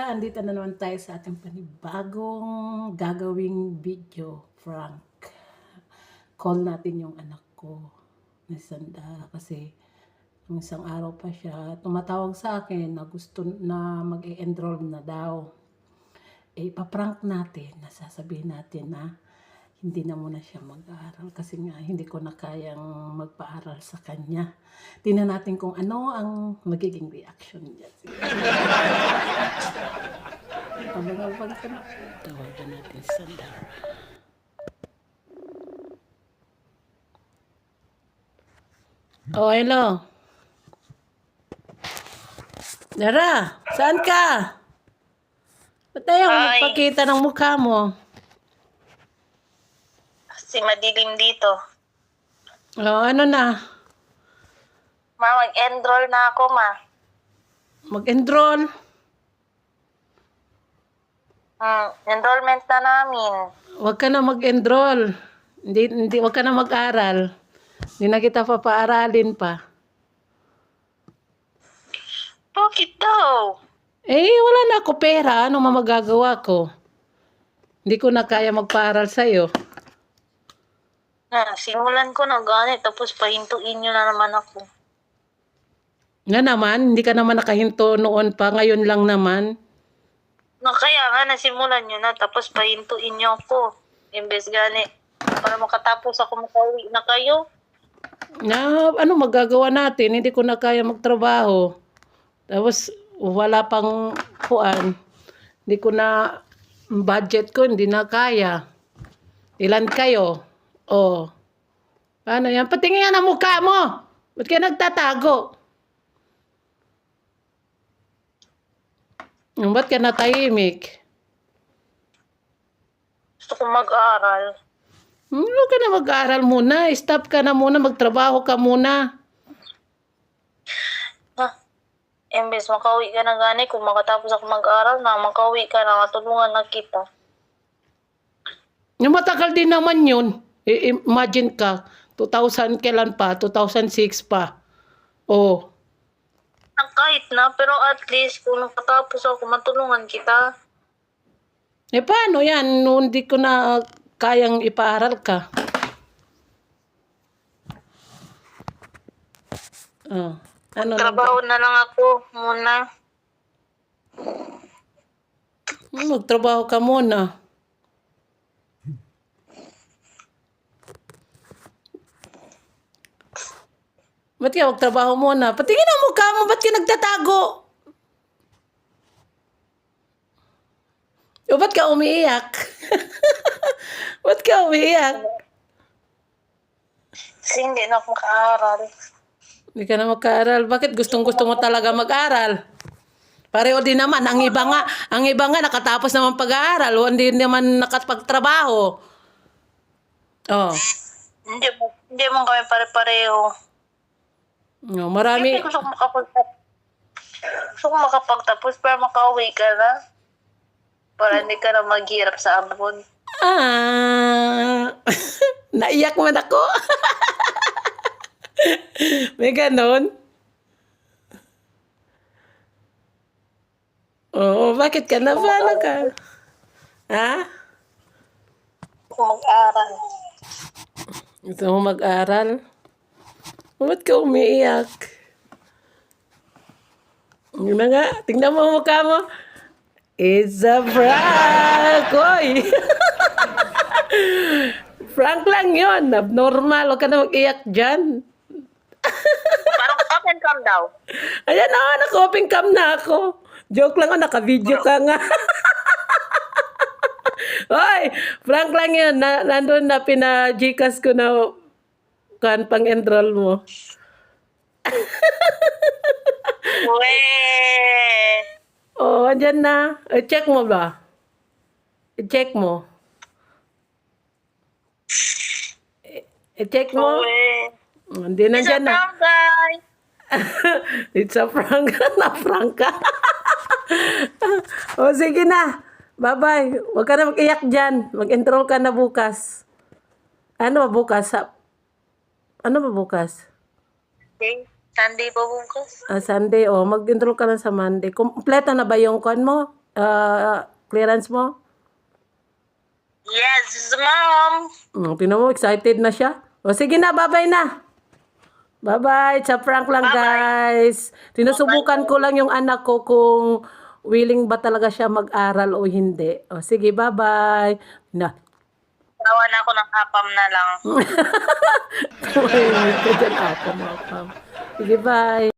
andito na naman tayo sa ating panibagong gagawing video prank. Call natin yung anak ko na Sanda kasi nung isang araw pa siya tumatawag sa akin na gusto na mag-e-enroll na daw. Ipaprank natin, nasasabihin natin na hindi na muna siya mag-aaral kasi nga hindi ko na kayang magpaaral sa kanya. Tingnan natin kung ano ang magiging reaction niya. Abang-abang ka na. Tawagan natin sa Dara. Oh, hello. Dara, saan ka? Ba't ayaw magpakita ng mukha mo? Kasi madilim dito. Oh, ano na? Ma, mag-enroll na ako, ma. Mag-enroll? Enrollment na namin. Huwag ka na mag-enroll. Huwag ka na mag-aral. Hindi na kita papaaralin pa. Bakit daw? Wala na ako pera. Ano magagawa ko? Hindi ko na kaya magpaaral sa'yo. Simulan ko na ganit, tapos pahintuin nyo na naman ako. Nga naman, hindi ka naman nakahinto noon pa. Ngayon lang naman. Kaya nga, nasimulan nyo na, tapos pahintuin nyo ako. Imbes gani, para makatapos ako makauwi na kayo. Ano magagawa natin? Hindi ko na kaya magtrabaho. Tapos, wala pang kuan. Hindi ko na, budget ko, hindi na kaya. Ilan kayo? Oh. Paano yan? Patingin nga ng mukha mo. Ba't ka nagtatago? Ba't ka natahimik? Gusto ko mag-aral. Huwag ka na mag-aaral muna. Stop ka na muna. Magtrabaho ka muna. Imbes makauwi ka na gani, kung makatapos ako mag-aral na, makauwi ka na, matulungan na kita. Yung matagal din naman yun. Imagine ka, 2000 kailan pa? 2006 pa. Oh. Kahit na, pero at least kung nakatapos ako, matulungan kita. Paano yan? Hindi ko na kayang ipaaral ka. Oh. Ano Trabaho na lang ako muna. Magtrabaho ka muna. Ba't ka magtrabaho muna? Patingin ang mukha mo, ba't ka nagtatago? O ba't ka umiiyak? Ba't ka umiiyak? Kasi hindi na ako makaaral. Hindi ka na mag-aaral. Bakit gustong-gusto mo talaga mag-aral? Pareho din naman. Ang iba nga nakatapos naman pag-aaral. Hindi naman nakapagtrabaho. Oh. Hindi mo kami pare-pareho. No, marami. Hindi gusto ko makapagtapos para makauwi ka na. Para hindi ka na maghirap sa ambon. Naiyak man ako. May ganon? Oo, bakit ka na? Paano ka? Ha? Kung mag-aral. Gusto mo mag-aral? Ba't ka umiiyak? Yun na nga. Tingnan mo ang mukha mo. It's a prank! Oy! Prank lang yun. Abnormal. Huwag ka na mag-iyak dyan. Parang open cam daw. Ayan na, naka-open cam na ako. Joke lang ako, naka-video ka nga. Oy, prank lang yun. Nandun na pina-Gcash ko na pang-enroll mo. Weh! Oh, andyan na. Check mo ba? I-check mo. I-check mo. Weh! Hindi na dyan na. Prank, guys! It's a prank. Na-prank ka. O, sige na. Bye-bye. Huwag ka na mag-iyak dyan. Mag-enroll ka na bukas. Ano ba bukas? Ano ba bukas? Sunday pa bukas. Sunday. Mag-enroll ka na sa Monday. Kompleto na ba yung kon mo? clearance mo? Yes, ma'am. Tingnan mo, excited na siya. O sige na, bye-bye na. Bye-bye. Sa prank lang, guys. Tinusubukan ko lang yung anak ko kung willing ba talaga siya mag-aral o hindi. O sige, bye-bye. Na. Tawa na ako ng apam na lang. Tumahimik ka dyan, apam. Sige, bye.